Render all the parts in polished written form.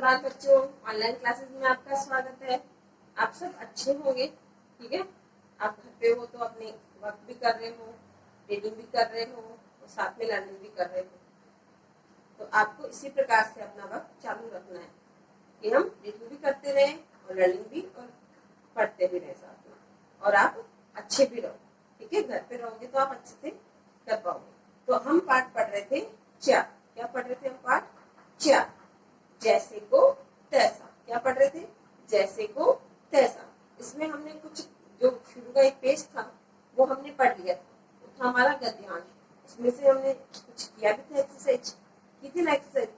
सुप्रभात बच्चों, online classes में आपका स्वागत है। आप सब अच्छे होंगे, ठीक है। आप घर पे हो तो अपने वर्क भी कर रहे हो, रीडिंग भी कर रहे हो और साथ में लर्निंग भी कर रहे हो। तो आपको इसी प्रकार से अपना वर्क चालू रखना है कि हम रीडिंग भी करते रहें और लर्निंग भी और पढ़ते भी रहें साथ में, और आप अच्छे भी रहो, ठीक है। घर पे रहोगे तो आप अच्छे से कर पाओगे। तो हम पाठ पढ़ रहे थे चा। क्या पढ़ रहे थे हम? पाठ चा। जैसे को तैसा। क्या पढ़ रहे थे? जैसे को तैसा। इसमें हमने कुछ जो शुरू का एक पेज था वो हमने पढ़ लिया था, वो था हमारा गद्यांश। इसमें से हमने कुछ किया भी था, एक्सरसाइज की थी ना एक्सरसाइज।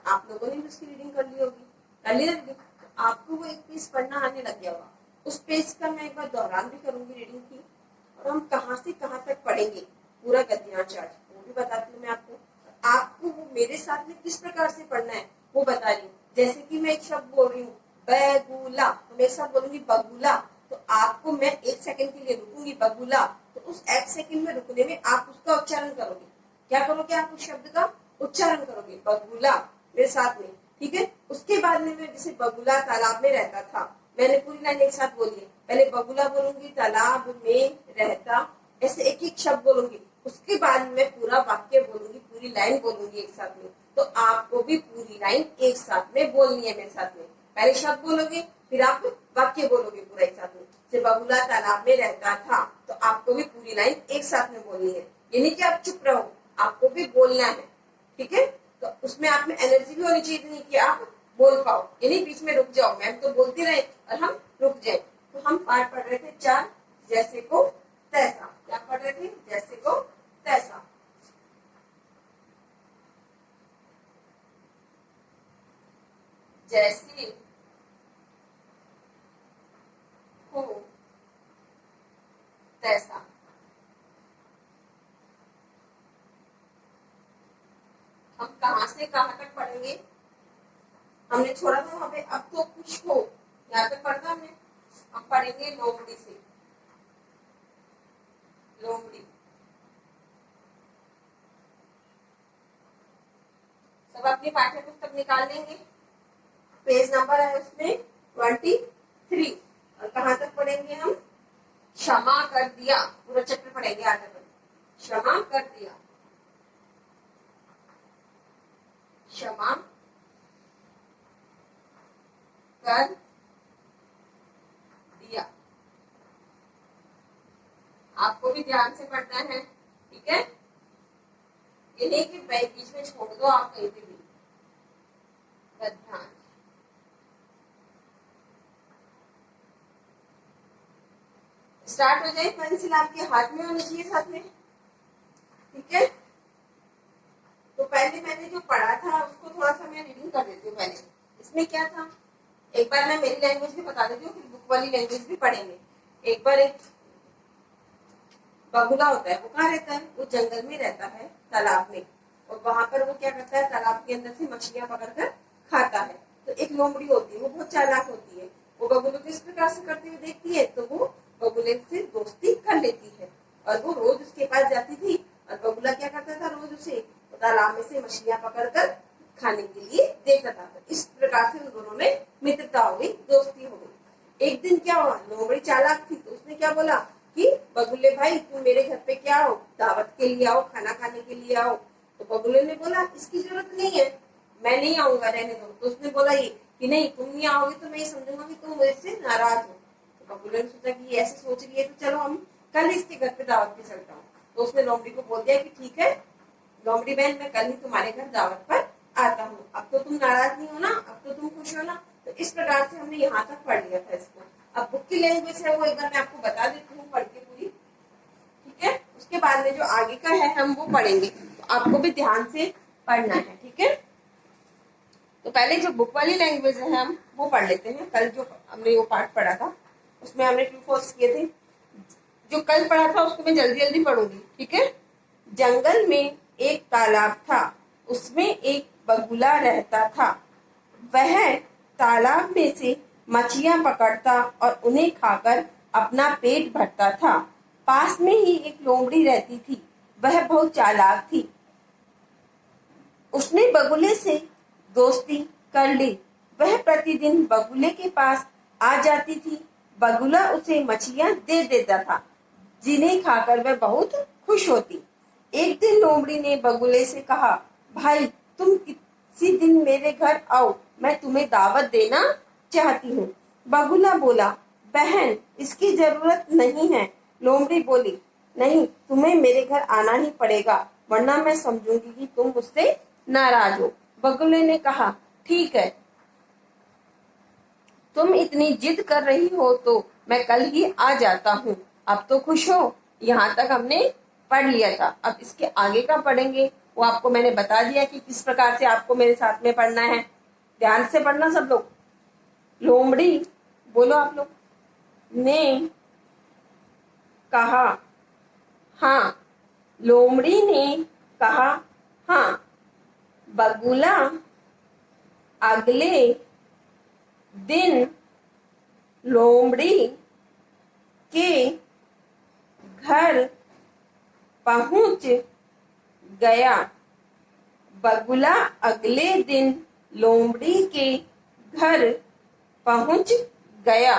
आप लोगों ने भी उसकी रीडिंग कर ली होगी, कर ली रीडिंग। तो आपको वो एक पेज पढ़ना आने लग गया होगा। उस पेज का मैं एक बार दोहरान भी करूंगी रीडिंग की, और हम कहाँ से कहाँ तक पढ़ेंगे पूरा गद्यांश आज वो भी बताती हूँ मैं आपको। आपको वो मेरे साथ में किस प्रकार से पढ़ना है वो बता रही हूँ। जैसे कि मैं एक शब्द बोल रही हूँ बैगुला, तो मैं एक शब्द बोलूंगी बगुला, तो आपको मैं एक सेकंड के लिए रुकूंगी बगुला, तो उस एक सेकंड में रुकने में आप उसका उच्चारण करोगे। क्या करोगे? आप उस शब्द का उच्चारण करोगे, बगुला, मेरे साथ में, ठीक है। उसके बाद में मैं जैसे बगुला तालाब में रहता था, मैंने पूरी लाइन एक साथ बोली है। पहले बगुला बोलूंगी, तालाब में रहता, ऐसे एक एक शब्द बोलूंगी। उसके बाद में पूरा वाक्य बोलूंगी, पूरी लाइन बोलूंगी एक साथ में। तो आपको भी पूरी लाइन एक साथ में बोलनी है मेरे साथ में। पहले शब्द बोलोगे, फिर आप वाक्य बोलोगे पूरा एक साथ में। जब बगुला तालाब में रहता था, तो आपको भी पूरी लाइन एक साथ में बोलनी है। ये नहीं कि आप चुप रहो, आपको भी बोलना है, ठीक है। तो उसमें आप में एनर्जी भी होनी चाहिए, नहीं कि आप बोल पाओ, यानी बीच में रुक जाओ, मैम तो बोलती रहे और हम रुक जाए। तो हम पाठ पढ़ रहे थे चार, जैसे को तैसा। क्या पढ़ रहे थे? जैसे को तैसा। जैसे हो तैसा। हम कहां से कहां तक पढ़ेंगे? हमने छोड़ा था वहां पे, अब तो कुछ हो, यहाँ तक पढ़ा हमने। हम पढ़ेंगे लोमड़ी से। लोमड़ी। सब अपनी पाठ्य पुस्तक निकाल लेंगे। पेज नंबर है उसमें 23। और कहां तक पढ़ेंगे हम? क्षमा कर दिया, पूरा चैप्टर पढ़ेंगे आगे तक। क्षमा कर दिया, क्षमा कर दिया। आपको भी ध्यान से पढ़ना है, ठीक है। ये नहीं कि बीच में छोड़ दो आप कहीं पे भी। गद्यांश। स्टार्ट हो जाए, पेंसिल आपके हाथ में होनी चाहिए साथ में, ठीक है। तो पहले मैंने जो पढ़ा था उसको थोड़ा सा मैं रीडिंग कर देती हूँ पहले। इसमें क्या था, एक बार मैं मेरी लैंग्वेज भी बता देती हूँ, फिर बुक वाली लैंग्वेज भी पढ़ेंगे। एक बार एक बगुला होता है, वो कहाँ रहता है? वो जंगल में रहता है, तालाब में। और वहां पर वो क्या करता है, तालाब के अंदर से मछलियां पकड़कर खाता है। तो एक लोमड़ी होती है, वो बहुत चालाक होती है। वो बगुले को इस प्रकार से करते हुए देखती है, तो वो बगुले से दोस्ती कर लेती है, और वो रोज उसके पास जाती थी। और बगुला क्या करता था, रोज उसे तालाब में से मछलियां पकड़कर खाने के लिए देता था। तो इस प्रकार से उन दोनों में मित्रता हो गई, दोस्ती हो गई। एक दिन क्या हुआ, लोमड़ी चालाक थी, तो उसने क्या बोला कि बगुले भाई तुम मेरे घर पे क्या आओ, दावत के लिए आओ, खाना खाने के लिए आओ। तो बगुले ने बोला इसकी जरूरत नहीं है, मैं नहीं आऊंगा, रहने दो। तो उसने बोला ये कि नहीं, तुम नहीं आओगे तो मैं ये समझूंगा कि तुम मुझसे नाराज हो। तो बगुले ने सोचा कि ये ऐसे सोच रही है, तो चलो हम कल इसके घर पे दावत पे चलता हूँ। तो उसने लोमड़ी को बोल दिया कि ठीक है लोमड़ी बहन, मैं कल ही तुम्हारे घर दावत पर आता हूँ। अब तो तुम नाराज नहीं हो ना, अब तो तुम खुश हो ना। तो इस प्रकार से हमने यहाँ तक पढ़ लिया था इसको। अब बुक की लैंग्वेज है वो एक बार मैं आपको बता देती हूँ पढ़ के पूरी, ठीक है। उसके बाद में जो आगे का है हम वो पढ़ेंगे, तो आपको भी ध्यान से पढ़ना है, ठीक है। तो पहले जो बुक वाली लैंग्वेज है हम वो पढ़ लेते हैं। कल जो हमने वो पार्ट पढ़ा था उसमें हमने ट्रू फॉल्स किए थे। जो कल पढ़ा था उसको मैं जल्दी जल्दी पढ़ूंगी, ठीक है। जंगल में एक तालाब था, उसमें एक बगुला रहता था। वह तालाब में से मछलियां पकड़ता और उन्हें खाकर अपना पेट भरता था। पास में ही एक लोमड़ी रहती थी, वह बहुत चालाक थी। उसने बगुले से दोस्ती कर ली। वह प्रतिदिन बगुले के पास आ जाती थी। बगुला उसे मछलियां दे देता था, जिन्हें खाकर वह बहुत खुश होती। एक दिन लोमड़ी ने बगुले से कहा, भाई तुम किसी दिन मेरे घर आओ, मैं तुम्हें दावत देना चाहती हूँ। बगुला बोला, बहन इसकी जरूरत नहीं है। लोमड़ी बोली, नहीं, तुम्हें मेरे घर आना ही पड़ेगा, वरना मैं समझूंगी कि तुम मुझसे नाराज हो। बगुले ने कहा, ठीक है, तुम इतनी जिद कर रही हो तो मैं कल ही आ जाता हूँ। अब तो खुश हो? यहाँ तक हमने पढ़ लिया था, अब इसके आगे का पढ़ेंगे। वो आपको मैंने बता दिया कि किस प्रकार से आपको मेरे साथ में पढ़ना है। ध्यान से पढ़ना सब लोग। लोमड़ी बोलो आप लोग। ने कहा हाँ। लोमड़ी ने कहा हाँ। बगुला अगले दिन लोमड़ी के घर पहुंच गया। बगुला अगले दिन लोमड़ी के घर पहुंच गया।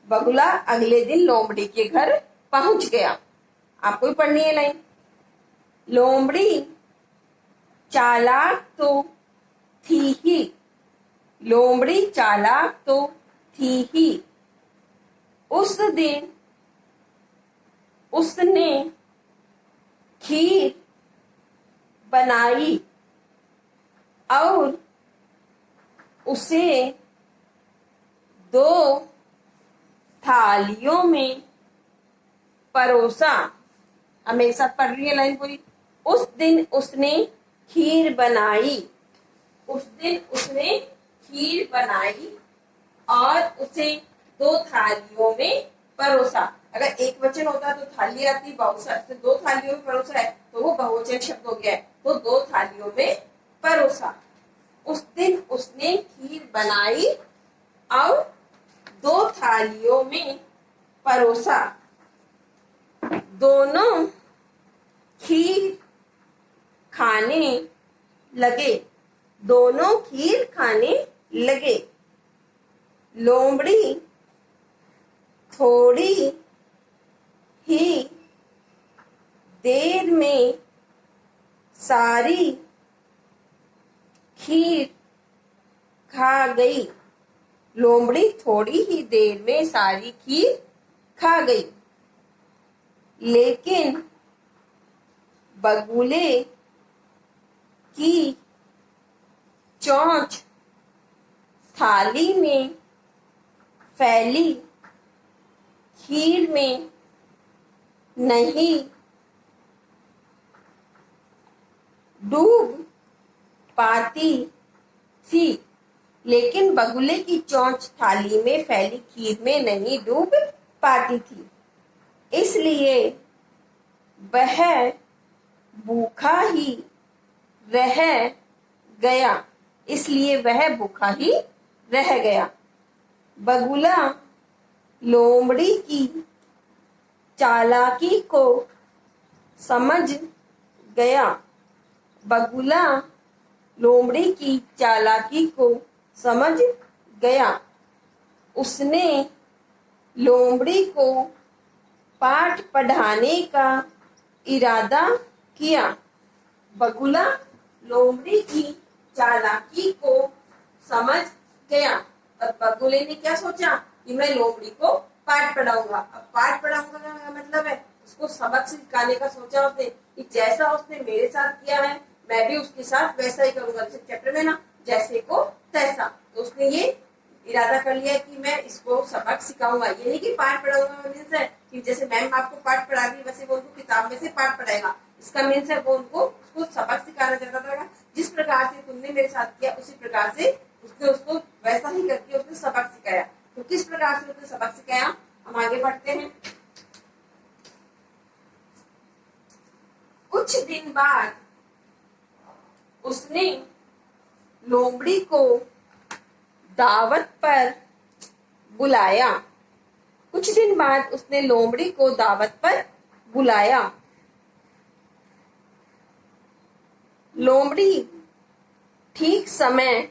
बगुला अगले दिन लोमड़ी के घर पहुंच गया। आपको भी पढ़नी है लाइन। लोमड़ी चालाक तो थी ही। लोमड़ी चालाक तो थी ही। उस दिन उसने खीर बनाई और उसे 2 थालियों में परोसा। अब मेरे साथ पढ़ रही है लाइन पूरी। उस दिन उसने खीर बनाई। उस दिन उसने खीर बनाई और उसे 2 थालियों में परोसा। अगर एक वचन होता तो थाली आती, बहुवचन से 2 थालियों में परोसा है तो वो बहुवचन शब्द हो गया है, तो 2 थालियों में परोसा। उस दिन उसने खीर बनाई और 2 थालियों में परोसा। दोनों खीर खाने लगे। दोनों खीर खाने लगे। लोमड़ी थोड़ी ही देर में सारी खीर खा गई। लोमड़ी थोड़ी ही देर में सारी खीर खा गई। लेकिन बगुले की चोंच थाली में फैली खीर में नहीं डूब पाती थी। लेकिन बगुले की चोंच थाली में फैली खीर में नहीं डूब पाती थी, इसलिए वह भूखा ही रह गया। इसलिए वह भूखा ही रह गया। बगुला लोमड़ी की चालाकी को समझ गया। बगुला लोमड़ी की चालाकी को समझ गया। उसने लोमड़ी को पाठ पढ़ाने का इरादा किया। बगुला लोमड़ी की चालाकी को समझ गया और बगुले ने क्या सोचा कि मैं लोमड़ी को पाठ पढ़ाऊंगा। अब पाठ पढ़ाऊंगा का मतलब है उसको सबक सिखाने का सोचा उसने कि जैसा उसने मेरे साथ किया है मैं भी उसके साथ वैसा ही करूंगा। जैसे चैप्टर में ना, जैसे को तैसा, तो उसने ये इरादा कर लिया कि मैं इसको सबक सिखाऊंगा। ये नहीं कि पाठ पढ़ाऊंगा मीन्स है कि जैसे मैम आपको पाठ पढ़ा रही है वैसे वो उनको किताब में से पाठ पढ़ाएगा। इसका मीन्स है वो उनको उसको सबक सिखाना चाहता था। जिस प्रकार से तुमने मेरे साथ किया उसी प्रकार से उसको वैसा ही करके उसने सबक सिखाया। तो किस प्रकार से उसने सबक सिखाया हम आगे बढ़ते हैं। कुछ दिन बाद उसने लोमड़ी को दावत पर बुलाया। कुछ दिन बाद उसने लोमड़ी को दावत पर बुलाया। लोमड़ी ठीक समय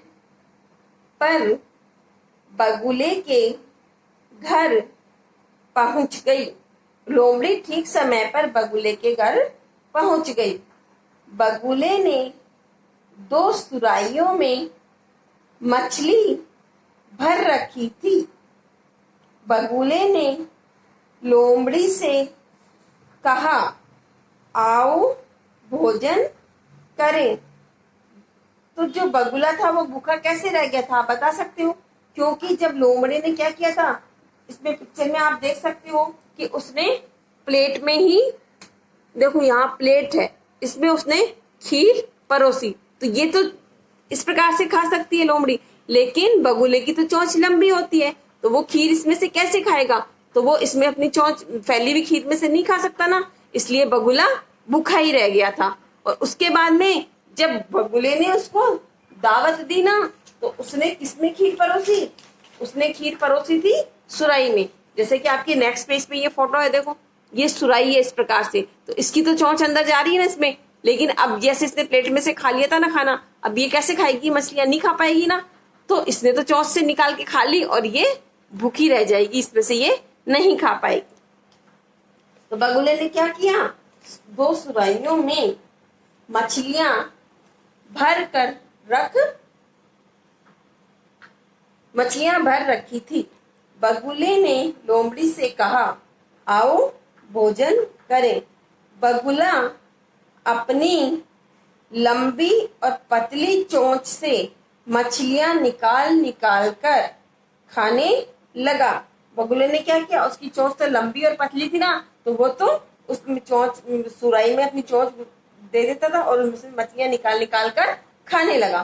पर बगुले के घर पहुंच गई। लोमड़ी ठीक समय पर बगुले के घर पहुंच गई। बगुले ने 2 सुराहियों में मछली भर रखी थी। बगुले ने लोमड़ी से कहा, आओ भोजन करें। तो जो बगुला था वो भूखा कैसे रह गया था, आप बता सकते हो? क्योंकि जब लोमड़ी ने क्या किया था, इसमें पिक्चर में आप देख सकते हो कि उसने प्लेट में ही, देखो यहाँ प्लेट है, इसमें उसने खीर परोसी। तो ये तो इस प्रकार से खा सकती है लोमड़ी, लेकिन बगुले की तो चोंच लंबी होती है, तो वो खीर इसमें से कैसे खाएगा? तो वो इसमें अपनी चोंच फैली हुई खीर में से नहीं खा सकता ना, इसलिए बगुला भूखा ही रह गया था। और उसके बाद में जब बगुले ने उसको दावत दी ना, तो उसने किसमें खीर परोसी? उसने खीर परोसी थी सुराही में। जैसे कि आपकी नेक्स्ट पेज पे ये फोटो है, देखो ये सुराही है इस प्रकार से, तो इसकी तो चोंच अंदर जा रही है ना इसमें, लेकिन अब जैसे इसने प्लेट में से खा लिया था ना खाना, अब ये कैसे खाएगी? मछलियां नहीं खा पाएगी ना, तो इसने तो चोंच से निकाल के खा ली और ये भूखी रह जाएगी, इसमें से ये नहीं खा पाएगी। तो बगुले ने क्या किया, 2 सुराहियों में मछलियां भर रखी थी। बगुले ने लोमड़ी से कहा, आओ भोजन करें। बगुला अपनी लंबी और पतली चोंच से मछलियां निकाल निकाल कर खाने लगा। बगुले ने क्या किया, उसकी चोंच तो लंबी और पतली थी ना, तो वो तो उसमें चोंच, सुराही में अपनी चोंच दे देता था और उसमें मछलियां निकाल निकाल कर खाने लगा।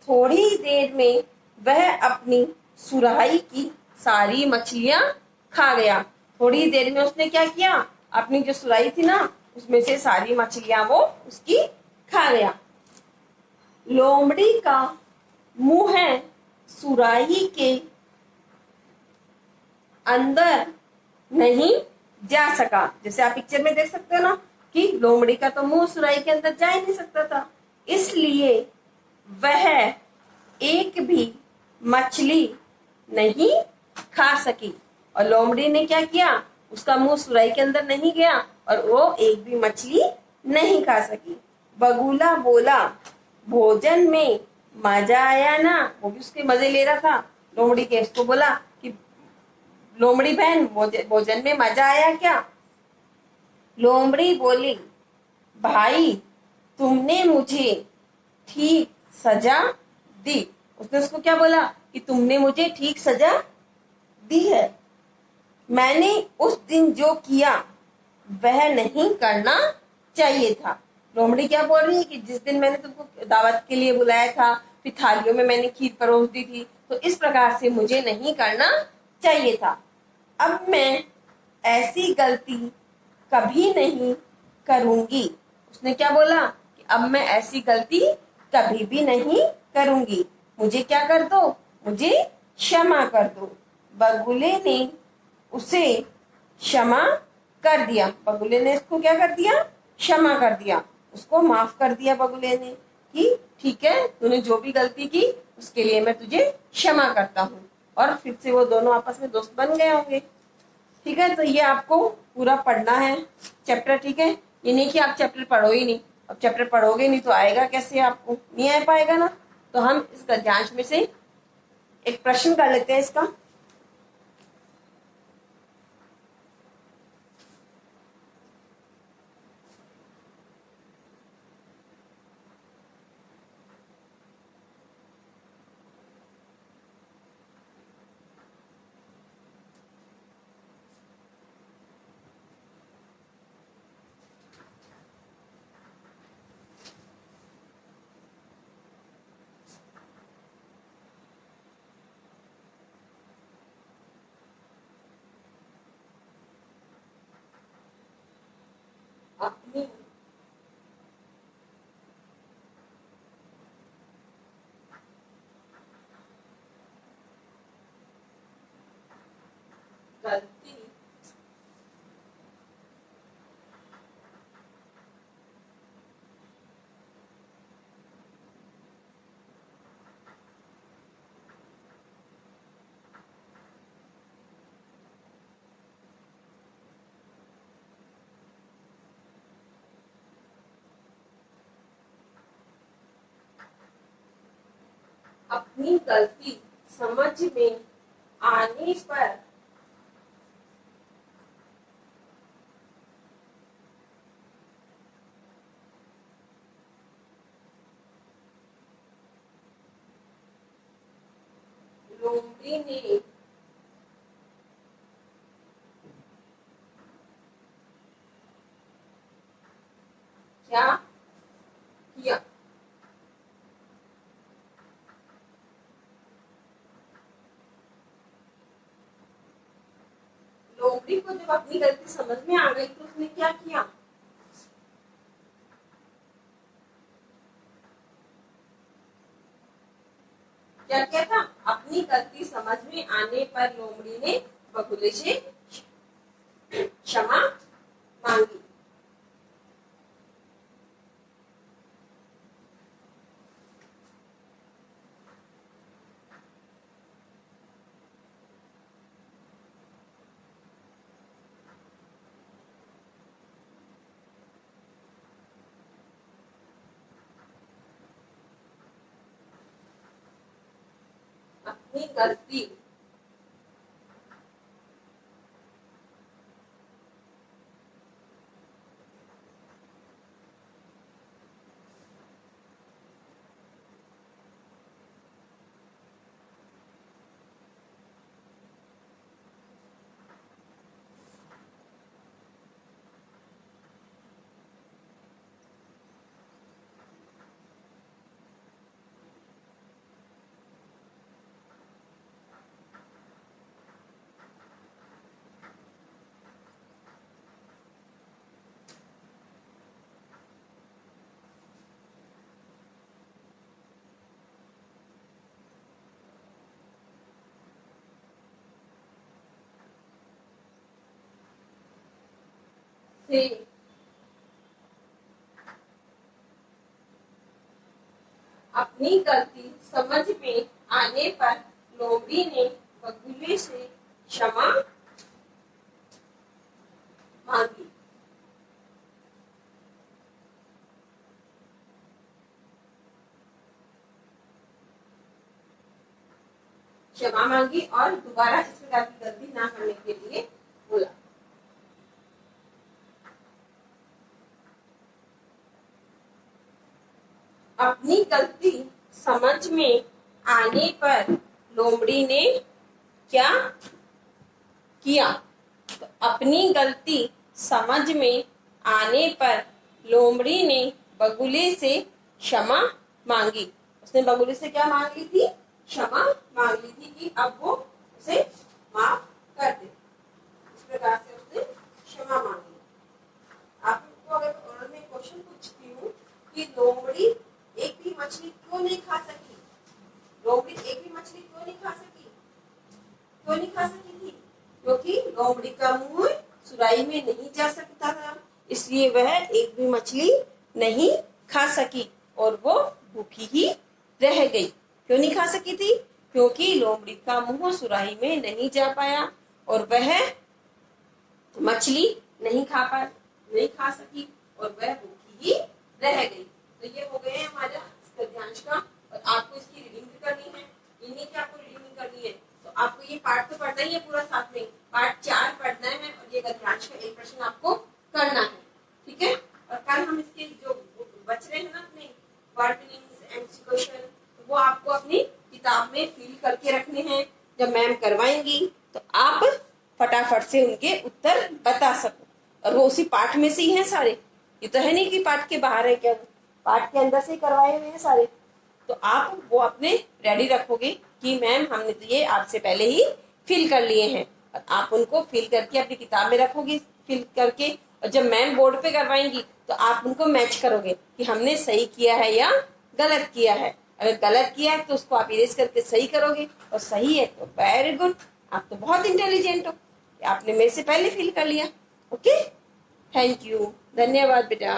थोड़ी देर में वह अपनी सुराही की सारी मछलियां खा गया। थोड़ी देर में उसने क्या किया, अपनी जो सुराही थी ना, उसमें से सारी मछलियां वो उसकी खा गया। लोमड़ी का मुंह है सुराही के अंदर नहीं जा सका। जैसे आप पिक्चर में देख सकते हो ना कि लोमड़ी का तो मुंह सुराही के अंदर जा ही नहीं सकता था, इसलिए वह एक भी मछली नहीं खा सकी। और लोमड़ी ने क्या किया, उसका मुंह सुराही के अंदर नहीं गया और वो एक भी मछली नहीं खा सकी। बगुला बोला, भोजन में मजा आया ना? वो भी उसके मजे ले रहा था लोमड़ी के। उसको बोला कि लोमड़ी बहन, भोजन में मजा आया क्या? लोमड़ी बोली, भाई तुमने मुझे ठीक सजा दी। उसने उसको क्या बोला कि तुमने मुझे ठीक सजा दी है। मैंने उस दिन जो किया वह नहीं करना चाहिए था। लोमड़ी क्या बोल रही है कि जिस दिन मैंने तुमको दावत के लिए बुलाया था, फिर थालियों में मैंने खीर परोस दी थी, तो इस प्रकार से मुझे नहीं करना चाहिए था। अब मैं ऐसी गलती कभी नहीं करूंगी। उसने क्या बोला कि अब मैं ऐसी गलती कभी भी नहीं करूंगी, मुझे क्या कर दो, मुझे क्षमा कर दो। बगुले ने उसे क्षमा कर दिया। बगुले ने इसको क्या कर दिया, क्षमा कर दिया, उसको माफ कर दिया बगुले ने कि ठीक है, तूने जो भी गलती की उसके लिए मैं तुझे क्षमा करता हूँ। और फिर से वो दोनों आपस में दोस्त बन गए होंगे। ठीक है, तो ये आपको पूरा पढ़ना है चैप्टर। ठीक है, ये नहीं कि आप चैप्टर पढ़ो ही नहीं। अब चैप्टर पढ़ोगे नहीं तो आएगा कैसे, आपको नहीं आ पाएगा ना। तो हम इस गद्यांश में से एक प्रश्न कर लेते हैं इसका। अपनी गलती अपनी गलती समझ में आने पर लोमड़ी ने क्या किया? लोमड़ी को जब अपनी गलती समझ में आ गई तो उसने क्या किया? क्या किया था? अपनी गलती समझ में आने पर लोमड़ी ने बगुले से क्षमा मांगी। अपनी गलती से अपनी गलती समझ में आने पर लोमड़ी ने बगुले से क्षमा मांगी। क्षमा मांगी और दोबारा इस प्रकार की गलती ना करने के लिए बोला। अपनी गलती समझ में आने पर लोमड़ी ने क्या किया? तो अपनी गलती समझ में आने पर लोमड़ी ने बगुले से क्षमा मांगी। उसने बगुले से क्या मांग ली थी? क्षमा मांग ली थी कि अब वो उसे माफ कर दे। इस प्रकार से उसने क्षमा मांगी। आपको अगर और मैं क्वेश्चन पूछती हूँ कि लोमड़ी एक भी मछली क्यों नहीं खा सकी? लोमड़ी एक भी मछली क्यों नहीं खा सकी? क्यों नहीं खा सकी थी? क्योंकि लोमड़ी का मुंह सुराही में नहीं जा सकता था, इसलिए वह एक भी मछली नहीं खा सकी और वो भूखी ही रह गई। क्यों नहीं खा सकी थी? क्योंकि लोमड़ी का मुंह सुराही में नहीं जा पाया और वह मछली नहीं खा सकी और वह भूखी ही रह गई। तो ये हो गए हमारा गद्यांश का, और आपको इसकी रीडिंग भी करनी है। इन्हीं की आपको रीडिंग करनी है, तो आपको ये पार्ट तो पढ़ना ही है पूरा, साथ में पार्ट 4 पढ़ना है और ये गद्यांश का एक प्रश्न आपको करना है, ठीक है। और कल हम इसके जो बच रहे हैं ना अपने वर्ड मीनिंग्स एमसी क्वेश्चन, वो आपको अपनी किताब में फिल करके रखने हैं। जब मैम करवाएंगी तो आप फटाफट से उनके उत्तर बता सको, और वो उसी पाठ में से ही हैं सारे। ये तो है नहीं कि पाठ के बाहर है, क्या पाठ के अंदर से करवाए हुए हैं सारे। तो आप वो अपने रेडी रखोगे कि मैम हमने तो ये आपसे पहले ही फिल कर लिए हैं, और आप उनको फिल करके अपनी किताब में रखोगे फिल करके, और जब मैम बोर्ड पे करवाएंगी तो आप उनको मैच करोगे कि हमने सही किया है या गलत किया है। अगर गलत किया है तो उसको आप इरेज करके सही करोगे, और सही है तो वेरी गुड, आप तो बहुत इंटेलिजेंट हो, आपने मेरे से पहले फिल कर लिया। ओके, थैंक यू, धन्यवाद बेटा।